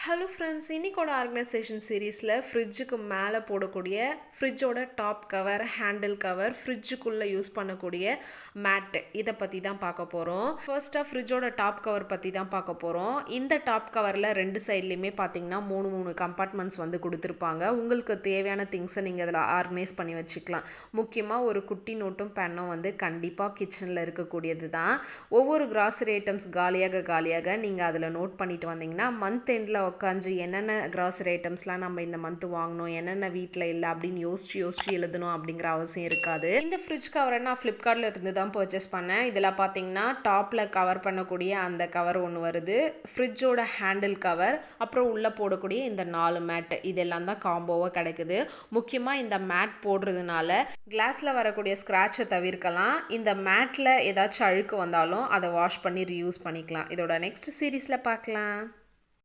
Hello friends, இன்னைக்கோட organisation சீரீஸில் ஃப்ரிட்ஜுக்கு மேலே போடக்கூடிய ஃப்ரிட்ஜோட டாப் கவர், ஹேண்டில் கவர், ஃப்ரிட்ஜுக்குள்ளே யூஸ் பண்ணக்கூடிய மேட்டு, இதை பற்றி தான் பார்க்க போகிறோம். ஃபர்ஸ்ட்டாக ஃப்ரிட்ஜோட டாப் கவர் பற்றி தான் பார்க்க போகிறோம். இந்த டாப் கவரில் ரெண்டு சைட்லேயுமே பார்த்தீங்கன்னா மூணு கம்பார்ட்மெண்ட்ஸ் வந்து கொடுத்துருப்பாங்க. உங்களுக்கு தேவையான திங்ஸை நீங்கள் அதில் ஆர்கனைஸ் பண்ணி வச்சுக்கலாம். முக்கியமாக ஒரு குட்டி நோட்டும் பென்னும் வந்து கண்டிப்பாக கிச்சனில் இருக்கக்கூடியது தான். ஒவ்வொரு கிராசரி ஐட்டம்ஸ் காலியாக நீங்கள் அதில் நோட் பண்ணிட்டு வந்தீங்கன்னா மந்த் எண்டில் உட்காந்து என்னென்ன கிராசரி ஐட்டம்ஸ்லாம் நம்ம இந்த மந்த் வாங்கணும், என்னென்ன வீட்டில் இல்லை அப்படின்னு யோசிச்சு எழுதணும் அப்படிங்கிற அவசியம் இருக்காது. இந்த ஃப்ரிட்ஜ் கவரை நான் ஃப்ளிப்கார்ட்டில் இருந்து தான் பர்ச்சேஸ் பண்ணேன். இதில் பார்த்தீங்கன்னா டாப்பில் கவர் பண்ணக்கூடிய அந்த கவர் ஒன்று வருது, ஃப்ரிட்ஜோட ஹேண்டில் கவர், அப்புறம் உள்ளே போடக்கூடிய இந்த 4 மேட், இதெல்லாம் தான் காம்போவாக கிடைக்குது. முக்கியமாக இந்த மேட் போடுறதுனால கிளாஸில் வரக்கூடிய ஸ்க்ராட்சை தவிர்க்கலாம். இந்த மேட்டில் ஏதாச்சும் அழுக்கு வந்தாலும் அதை வாஷ் பண்ணி ரீயூஸ் பண்ணிக்கலாம். இதோட நெக்ஸ்ட் சீரீஸில் பார்க்கலாம்.